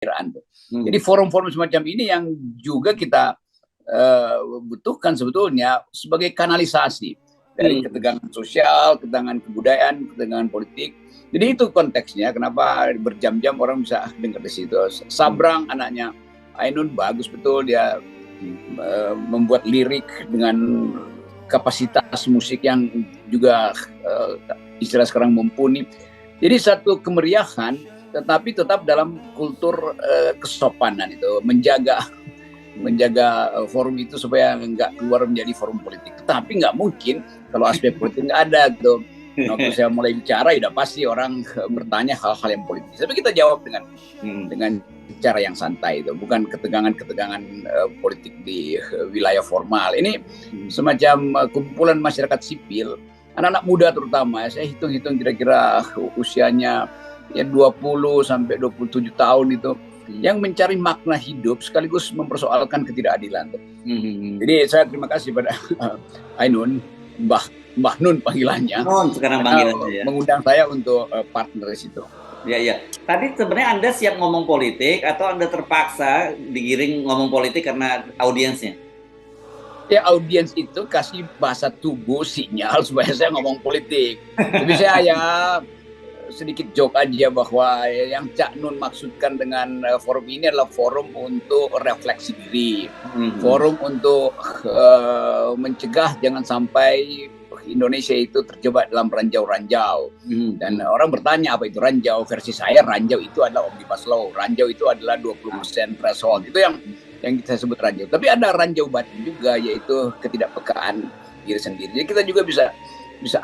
pemikiran. Jadi forum-forum semacam ini yang juga kita butuhkan sebetulnya sebagai kanalisasi dari ketegangan sosial, ketegangan kebudayaan, ketegangan politik. Jadi itu konteksnya kenapa berjam-jam orang bisa dengar di situ. Sabrang anaknya Ainun bagus betul, dia membuat lirik dengan kapasitas musik yang juga istilah sekarang mumpuni. Jadi satu kemeriahan tetapi tetap dalam kultur kesopanan itu, menjaga forum itu supaya nggak keluar menjadi forum politik. Tapi nggak mungkin kalau aspek politik nggak ada gitu. Waktu saya mulai bicara, ya pasti orang bertanya hal-hal yang politis. Tapi kita jawab dengan cara yang santai itu, bukan ketegangan-ketegangan politik di wilayah formal. Ini semacam kumpulan masyarakat sipil, anak-anak muda terutama. Saya hitung-hitung kira-kira usianya ya 20 sampai 27 tahun itu, yang mencari makna hidup sekaligus mempersoalkan ketidakadilan. Jadi saya terima kasih pada Ainun, Mbah Nun panggilannya. Sekarang panggilannya ya. Mengundang saya untuk partner di situ. Ya. Tadi sebenarnya Anda siap ngomong politik atau Anda terpaksa digiring ngomong politik karena audiensnya? Ya, audiens itu kasih bahasa tubuh sinyal supaya saya ngomong politik. Tapi saya ya sedikit joke aja bahwa yang Cak Nun maksudkan dengan forum ini adalah forum untuk refleksi diri, forum untuk mencegah jangan sampai Indonesia itu terjebak dalam ranjau-ranjau. Dan orang bertanya apa itu ranjau. Versi saya, ranjau itu adalah omnibus law, ranjau itu adalah 20% threshold, itu yang kita sebut ranjau. Tapi ada ranjau batin juga, yaitu ketidakpekaan diri sendiri. Jadi kita juga bisa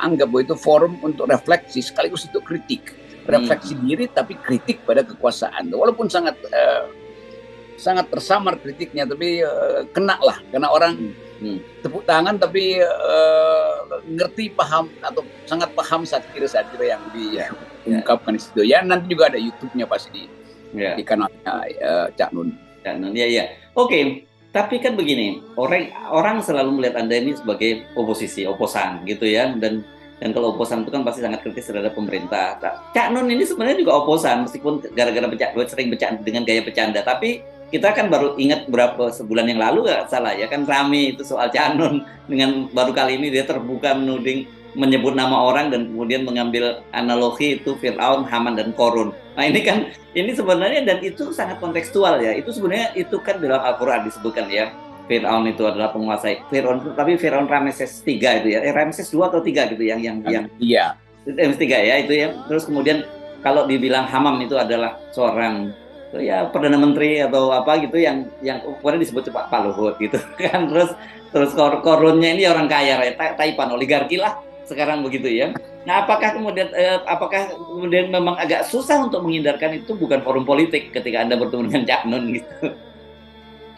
anggap bahwa itu forum untuk refleksi sekaligus itu kritik, refleksi diri tapi kritik pada kekuasaan. Walaupun sangat tersamar kritiknya, tapi kena orang tepuk tangan, tapi ngerti, paham atau sangat paham satire yang diungkapkan di situ. Ya nanti juga ada YouTube-nya pasti di kanalnya Cak Nun. Ya. Oke. Tapi kan begini, orang selalu melihat Anda ini sebagai oposan gitu ya, dan kalau oposan itu kan pasti sangat kritis terhadap pemerintah. Cak Nun ini sebenarnya juga oposan, meskipun gara-gara sering bercanda dengan gaya bercanda. Tapi kita kan baru ingat sebulan yang lalu nggak salah ya, kan rame itu soal Cak Nun, dengan baru kali ini dia terbuka menyebut nama orang dan kemudian mengambil analogi itu Fir'aun, Haman, dan Korun. Nah ini sebenarnya, dan itu sangat kontekstual ya. Itu sebenarnya itu kan dalam Al-Quran disebutkan ya. Fir'aun itu adalah penguasa tapi Fir'aun Ramses III itu ya. Ramses II atau III gitu yang iya. Ramses III ya itu ya. Terus kemudian kalau dibilang Hamam itu adalah seorang ya perdana menteri atau apa gitu yang kemudian disebut Pak Luhut gitu kan. Terus Korunnya ini orang kaya, Taipan, oligarki lah sekarang begitu ya. Nah, apakah kemudian memang agak susah untuk menghindarkan itu bukan forum politik ketika Anda bertemu dengan Cak Nun gitu?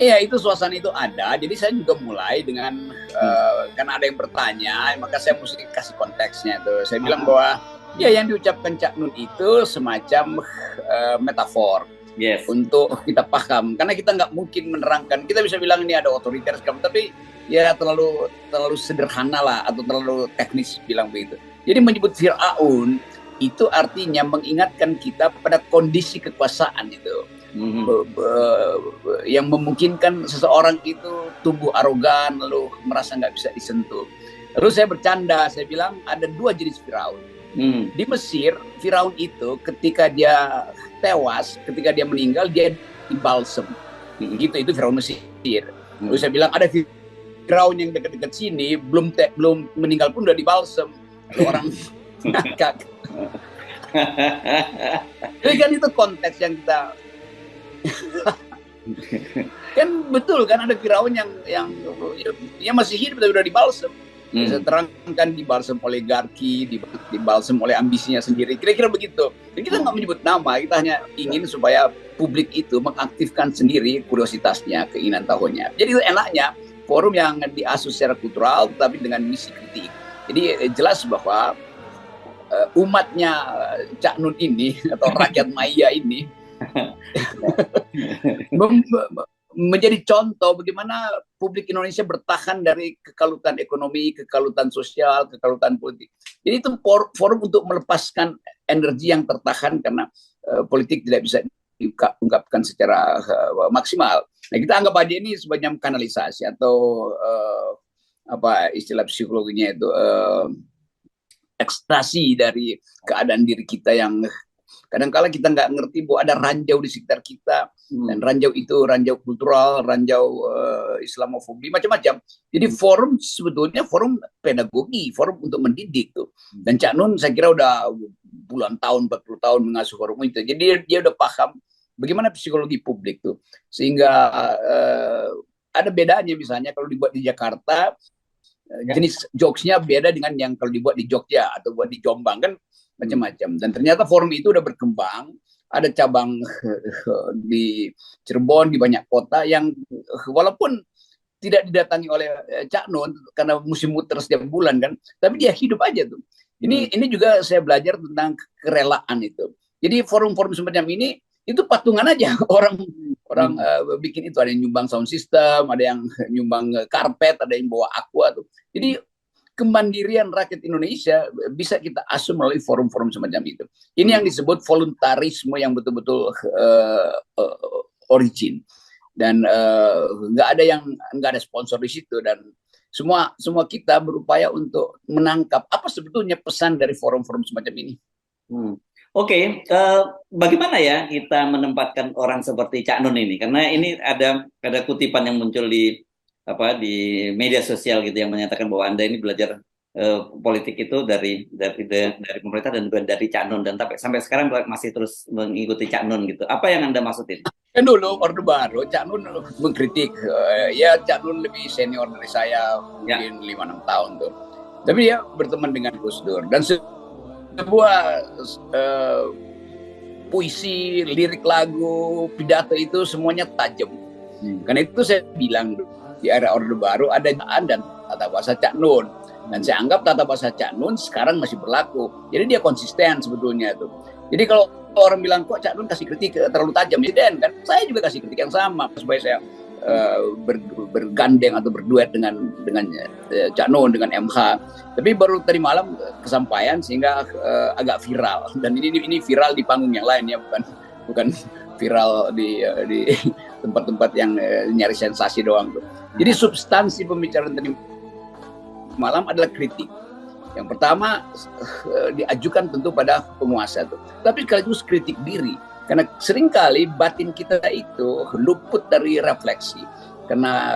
Iya, itu suasana itu ada. Jadi saya juga mulai dengan karena ada yang bertanya, maka saya mesti kasih konteksnya itu. Saya bilang bahwa ya yang diucapkan Cak Nun itu semacam metafor. Yes. Untuk kita paham, karena kita nggak mungkin menerangkan. Kita bisa bilang ini ada otoriter sekarang, tapi ya terlalu sederhana lah, atau terlalu teknis bilang begitu. Jadi menyebut Fir'aun itu artinya mengingatkan kita pada kondisi kekuasaan itu, yang memungkinkan seseorang itu tumbuh arogan lalu merasa nggak bisa disentuh. Lalu saya bercanda, saya bilang ada dua jenis Fir'aun. Di Mesir, Firaun itu ketika dia tewas, ketika dia meninggal, dia dibalsem. Itu Firaun Mesir. Lalu saya bilang ada Firaun yang dekat-dekat sini, belum meninggal pun udah dibalsem. Lalu orang ngakak. Jadi kan itu konteks yang kita kan betul kan, ada Firaun yang masih hidup tapi udah dibalsem. Saya terangkan dibalsem oligarki, dibalsem oleh ambisinya sendiri, kira-kira begitu. Dan kita nggak menyebut nama, kita hanya ingin supaya publik itu mengaktifkan sendiri kuriositasnya, keinginan tahunya. Jadi itu enaknya forum yang diasuh secara kultural tapi dengan misi kritik. Jadi jelas bahwa umatnya Cak Nun ini atau rakyat Maya ini menjadi contoh bagaimana publik Indonesia bertahan dari kekalutan ekonomi, kekalutan sosial, kekalutan politik. Jadi itu forum untuk melepaskan energi yang tertahan karena politik tidak bisa diungkapkan secara maksimal. Nah, kita anggap aja ini sebagai kanalisasi atau apa istilah psikologinya itu ekstasi dari keadaan diri kita yang kadang-kala kita nggak ngerti bahwa ada ranjau di sekitar kita, dan ranjau itu ranjau kultural, ranjau Islamofobi, macam-macam. Jadi forum sebetulnya forum pedagogi, forum untuk mendidik tuh. Dan Cak Nun saya kira udah puluhan tahun, 40 tahun mengasuh forum itu. Jadi dia udah paham bagaimana psikologi publik tuh. Sehingga ada bedanya misalnya kalau dibuat di Jakarta, jenis jokesnya beda dengan yang kalau dibuat di Jogja atau buat di Jombang, kan macam-macam. Dan ternyata forum itu udah berkembang, ada cabang di Cirebon, di banyak kota yang walaupun tidak didatangi oleh Cak Nun karena musim muter setiap bulan kan, tapi dia hidup aja tuh. Ini juga saya belajar tentang kerelaan itu. Jadi forum-forum semacam ini itu patungan aja orang bikin itu, ada yang nyumbang sound system, ada yang nyumbang karpet, ada yang bawa aqua tuh. Jadi kemandirian rakyat Indonesia bisa kita asuh melalui forum-forum semacam itu. Ini yang disebut voluntarisme yang betul-betul origin, dan nggak ada sponsor di situ, dan semua kita berupaya untuk menangkap apa sebetulnya pesan dari forum-forum semacam ini. Oke, bagaimana ya kita menempatkan orang seperti Cak Nun ini? Karena ini ada kutipan yang muncul di media sosial gitu yang menyatakan bahwa Anda ini belajar politik itu dari pemerintah dan juga dari Cak Nun, dan sampai sekarang masih terus mengikuti Cak Nun gitu. Apa yang Anda maksudin? Kan dulu Orde Baru Cak Nun mengkritik, ya Cak Nun lebih senior dari saya mungkin 5-6 tahun tuh. Tapi dia berteman dengan Gus Dur, dan sebuah puisi, lirik lagu, pidato itu semuanya tajam. Karena itu saya bilang di era Orde Baru ada dan tata bahasa Cak Nun, dan saya anggap tata bahasa Cak Nun sekarang masih berlaku. Jadi dia konsisten sebetulnya itu. Jadi kalau orang bilang kok Cak Nun kasih kritik terlalu tajam, ya kan saya juga kasih kritik yang sama supaya saya bergandeng atau berduet dengan Cak Nun, dengan MH. Tapi baru tadi malam kesampaian sehingga agak viral, dan ini viral di panggung yang lain ya, bukan viral di tempat-tempat yang nyari sensasi doang tuh. Jadi substansi pembicaraan tadi malam adalah kritik. Yang pertama diajukan tentu pada penguasa tuh, tapi sekaligus kritik diri. Karena seringkali batin kita itu luput dari refleksi. Karena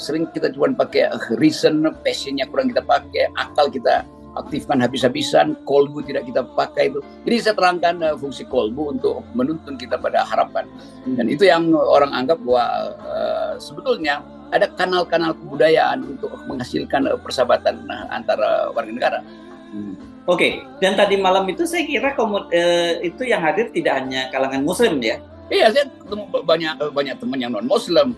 sering kita cuma pakai reason, passionnya kurang kita pakai, akal kita aktifkan habis-habisan, kolbu tidak kita pakai itu. Jadi saya terangkan fungsi kolbu untuk menuntun kita pada harapan. Dan itu yang orang anggap bahwa sebetulnya ada kanal-kanal kebudayaan untuk menghasilkan persahabatan antara warga negara. Oke, dan tadi malam itu saya kira itu yang hadir tidak hanya kalangan Muslim ya? Iya, saya ketemu banyak teman yang non Muslim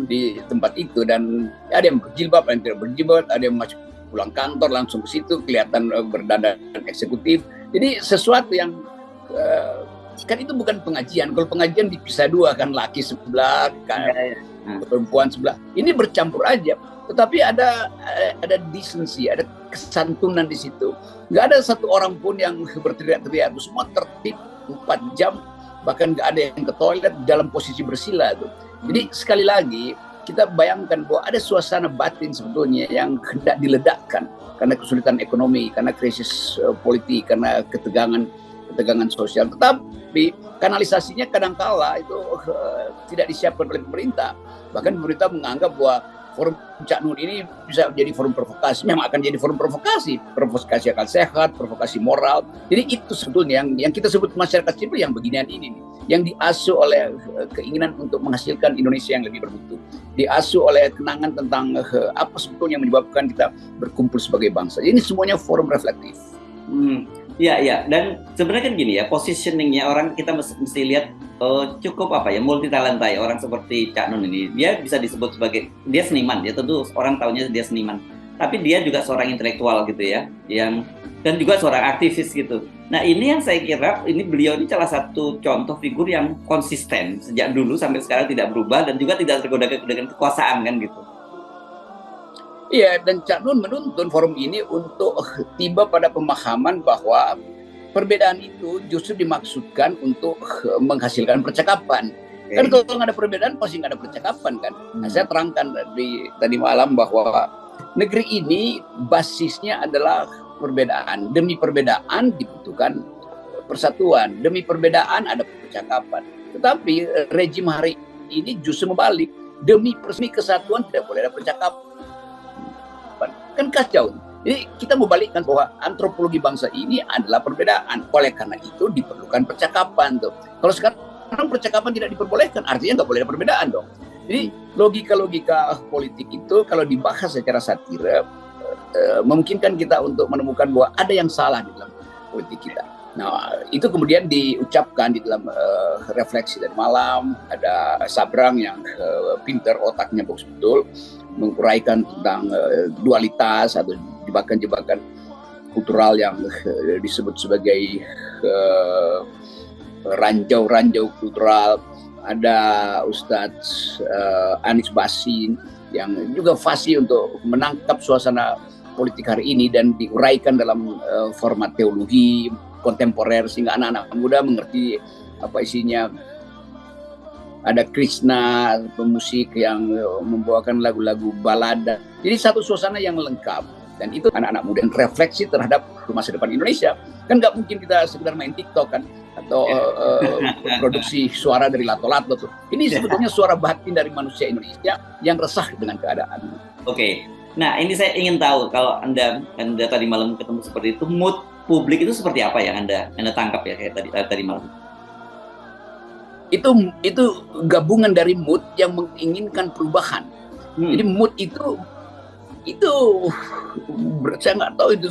di tempat itu, dan ada yang berjilbab, ada yang tidak berjilbab, ada yang masuk pulang kantor langsung ke situ kelihatan berdandan eksekutif. Jadi sesuatu yang kan itu bukan pengajian. Kalau pengajian dipisah dua kan, laki sebelah, perempuan sebelah. Ini bercampur aja. Tetapi ada decency, ada kesantunan di situ. Nggak ada satu orang pun yang berteriak-teriak. Semua tertib 4 jam, bahkan nggak ada yang ke toilet dalam posisi bersila tuh. Jadi sekali lagi kita bayangkan bahwa ada suasana batin sebetulnya yang hendak diledakkan karena kesulitan ekonomi, karena krisis politik, karena ketegangan sosial. Tetapi kanalisasinya kadangkala itu tidak disiapkan oleh pemerintah. Bahkan pemerintah menganggap bahwa forum Cak Nun ini bisa jadi forum provokasi. Memang akan jadi forum provokasi akal sehat, provokasi moral. Jadi itu sebetulnya yang kita sebut masyarakat sipil yang beginian ini, yang diasuh oleh keinginan untuk menghasilkan Indonesia yang lebih bermutu, diasuh oleh kenangan tentang apa sebetulnya yang menyebabkan kita berkumpul sebagai bangsa. Ini semuanya forum reflektif. Ya, dan sebenarnya kan gini ya, positioningnya orang kita mesti lihat cukup multi talenta ya, orang seperti Cak Nun ini. Dia bisa disebut sebagai, dia seniman, ya tentu orang tahunya dia seniman. Tapi dia juga seorang intelektual gitu ya, dan juga seorang aktivis gitu. Nah ini yang saya kira, beliau ini salah satu contoh figur yang konsisten sejak dulu sampai sekarang tidak berubah, dan juga tidak tergoda dengan kekuasaan kan gitu. Iya, dan Cak Nun menuntun forum ini untuk tiba pada pemahaman bahwa perbedaan itu justru dimaksudkan untuk menghasilkan percakapan. Kan kalau nggak ada perbedaan pasti nggak ada percakapan kan. Nah, saya terangkan tadi malam bahwa negeri ini basisnya adalah perbedaan. Demi perbedaan dibutuhkan persatuan. Demi perbedaan ada percakapan. Tetapi rejim hari ini justru membalik. Demi kesatuan tidak boleh ada percakapan. Kan kacau. Jadi kita membalikkan bahwa antropologi bangsa ini adalah perbedaan. Oleh karena itu diperlukan percakapan tuh. Kalau sekarang percakapan tidak diperbolehkan, artinya nggak boleh ada perbedaan dong. Jadi logika-logika politik itu kalau dibahas secara satire memungkinkan kita untuk menemukan bahwa ada yang salah di dalam politik kita. Nah, itu kemudian diucapkan di dalam refleksi dari malam. Ada Sabrang yang pinter otaknya bagus betul menguraikan tentang dualitas atau jebakan-jebakan kultural yang disebut sebagai ranjau-ranjau kultural. Ada Ustadz Anies Basin yang juga fasih untuk menangkap suasana politik hari ini dan diuraikan dalam format teologi kontemporer sehingga anak-anak muda mengerti apa isinya. Ada Krishna, pemusik yang membawakan lagu-lagu balada. Jadi satu suasana yang lengkap. Dan itu anak-anak muda yang refleksi terhadap masa depan Indonesia. Kan nggak mungkin kita sekedar main TikTok kan. Atau produksi suara dari lato-lato tuh. Ini sebetulnya suara batin dari manusia Indonesia yang resah dengan keadaan. Oke. Nah, ini saya ingin tahu kalau Anda tadi malam ketemu seperti itu, mood publik itu seperti apa yang Anda tangkap ya kayak tadi malam? Itu gabungan dari mood yang menginginkan perubahan. Jadi mood itu saya nggak tahu itu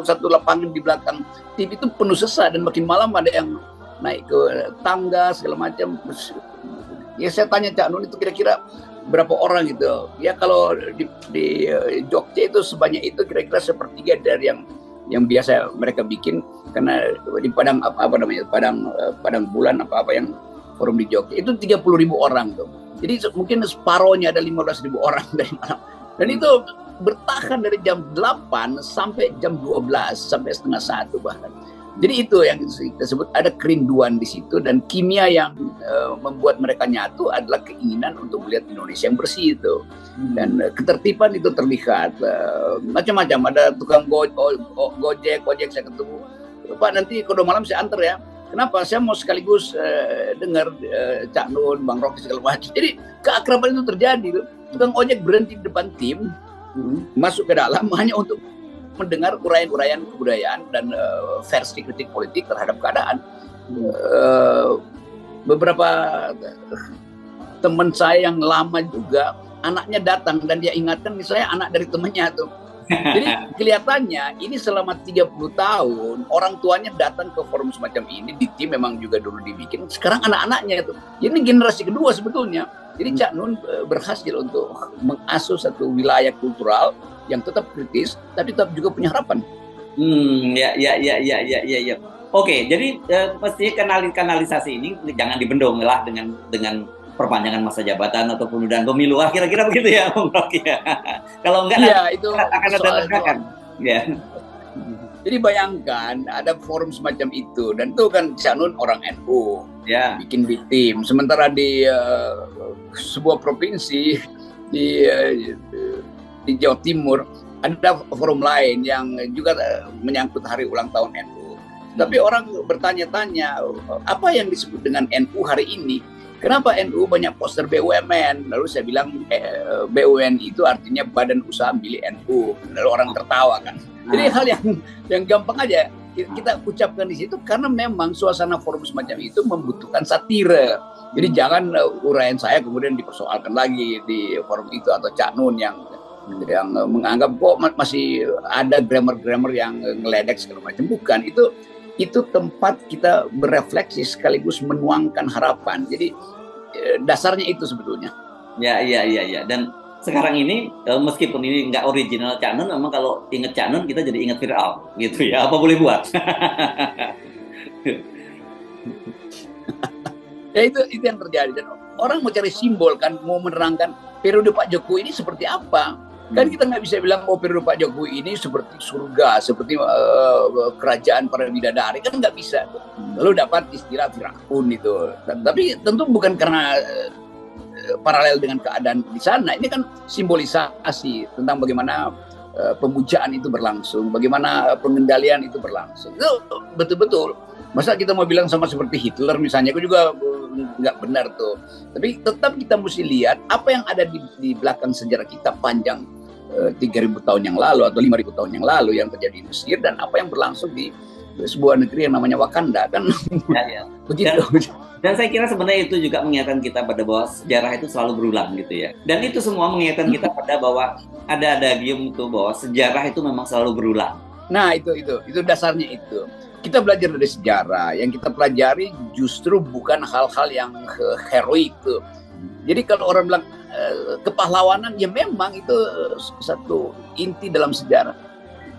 satu lapangan di belakang TV itu penuh sesak dan makin malam ada yang naik ke tangga segala macam. Ya saya tanya Cak Nun itu kira-kira berapa orang gitu. Ya kalau di Jogja itu sebanyak itu kira-kira sepertiga dari yang biasa mereka bikin karena di Padang Padang Bulan apa yang forum di Jogja itu 30.000 orang tuh. Jadi mungkin separohnya ada 15.000 orang dari malam. Dan itu bertahan dari jam 8 sampai jam 12 sampai setengah 1 bahkan. Jadi itu yang kita sebut ada kerinduan di situ dan kimia yang membuat mereka nyatu adalah keinginan untuk melihat Indonesia yang bersih itu. Dan ketertiban itu terlihat macam-macam. Ada tukang gojek saya ketemu. Pak nanti kalau malam saya antar ya. Kenapa? Saya mau sekaligus dengar Cak Nun, Bang Rocky segala macam. Jadi keakraban itu terjadi. Tukang ojek berhenti di depan tim, masuk ke dalam hanya untuk mendengar uraian-uraian kebudayaan dan versi kritik politik terhadap keadaan. Beberapa teman saya yang lama juga anaknya datang dan dia ingatkan misalnya anak dari temannya tuh. Jadi kelihatannya ini selama 30 tahun orang tuanya datang ke forum semacam ini di tim memang juga dulu dibikin. Sekarang anak-anaknya itu. Ini generasi kedua sebetulnya. Jadi Cak Nun berhasil untuk mengasuh satu wilayah kultural yang tetap kritis tapi tetap juga punya harapan. Ya. Oke, jadi mesti kanalisasi ini jangan dibendung lah dengan perpanjangan masa jabatan atau penundaan pemilu. Kira-kira begitu ya, Bung Rocky. Kalau enggak itu akan ada ledakan. Ya. Jadi bayangkan ada forum semacam itu dan itu kan Cak Nun orang NU, bikin di tim. Sementara di sebuah provinsi di Jawa Timur ada forum lain yang juga menyangkut hari ulang tahun NU. Tapi orang bertanya-tanya apa yang disebut dengan NU hari ini? Kenapa NU banyak poster BUMN? Lalu saya bilang BUMN itu artinya Badan Usaha Milik NU. Lalu orang tertawa kan. Jadi hal yang gampang aja kita ucapkan di situ karena memang suasana forum semacam itu membutuhkan satire. Jadi jangan uraian saya kemudian dipersoalkan lagi di forum itu atau Cak Nun yang menganggap kok masih ada grammar-grammar yang ngeledek segala macam. Bukan, itu tempat kita berefleksi sekaligus menuangkan harapan. Jadi dasarnya itu sebetulnya. Ya. Dan sekarang ini meskipun ini nggak original Cak Nun, memang kalau inget Cak Nun kita jadi ingat Fir'aun gitu ya. Apa boleh buat? Ya itu yang terjadi dan orang mau cari simbol kan, mau menerangkan periode Pak Jokowi ini seperti apa. Kan kita nggak bisa bilang oh periode Pak Jokowi ini seperti surga, seperti kerajaan para bidadari, kan nggak bisa. Lalu dapat istilah Firaun itu. Tapi tentu bukan karena paralel dengan keadaan di sana. Ini kan simbolisasi tentang bagaimana pemujaan itu berlangsung, bagaimana pengendalian itu berlangsung. Itu betul-betul. Masa kita mau bilang sama seperti Hitler misalnya, itu juga nggak benar tuh. Tapi tetap kita mesti lihat apa yang ada di belakang sejarah kita panjang 3.000 tahun yang lalu atau 5.000 tahun yang lalu yang terjadi di Mesir, dan apa yang berlangsung di sebuah negeri yang namanya Wakanda kan. Ya. Begitu. Dan saya kira sebenarnya itu juga mengingatkan kita pada bahwa sejarah itu selalu berulang gitu ya. Dan itu semua mengingatkan kita pada bahwa ada adagium itu bahwa sejarah itu memang selalu berulang. Nah itu dasarnya itu. Kita belajar dari sejarah, yang kita pelajari justru bukan hal-hal yang heroik tuh. Jadi kalau orang bilang kepahlawanan, ya memang itu satu inti dalam sejarah.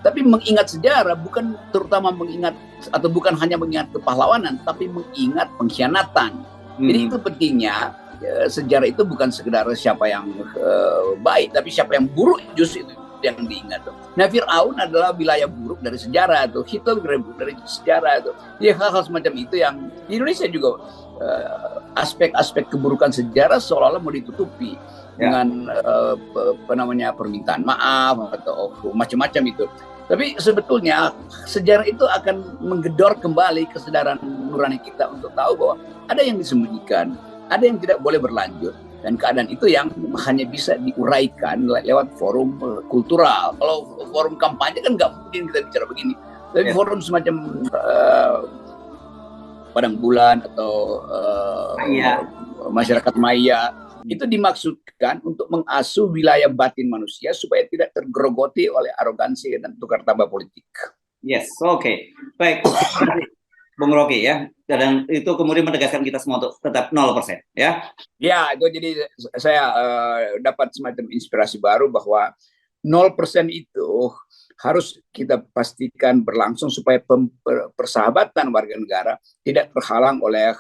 Tapi mengingat sejarah bukan terutama mengingat atau bukan hanya mengingat kepahlawanan, tapi mengingat pengkhianatan. Jadi itu pentingnya sejarah itu bukan sekedar siapa yang baik, tapi siapa yang buruk justru itu yang diingat. Nah, Fir'aun adalah wilayah buruk dari sejarah tuh, Hitler dari sejarah tuh. Ya hal-hal semacam itu yang di Indonesia juga aspek-aspek keburukan sejarah seolah-olah mau ditutupi dengan permintaan maaf atau macam-macam itu. Tapi sebetulnya sejarah itu akan menggedor kembali kesadaran nurani kita untuk tahu bahwa ada yang disembunyikan, ada yang tidak boleh berlanjut. Dan keadaan itu yang hanya bisa diuraikan lewat forum kultural. Kalau forum kampanye kan nggak mungkin kita bicara begini. Tapi forum semacam Padang Bulan atau masyarakat Maya itu dimaksudkan untuk mengasuh wilayah batin manusia supaya tidak tergerogoti oleh arogansi dan tukar tambah politik. Yes, oke. Baik, Bung Rocky ya. Dan itu kemudian menegaskan kita semua untuk tetap 0% ya. Ya, itu jadi saya dapat semacam inspirasi baru bahwa 0% itu harus kita pastikan berlangsung supaya persahabatan warga negara tidak terhalang oleh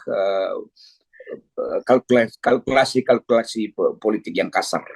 kalkulasi politik yang kasar.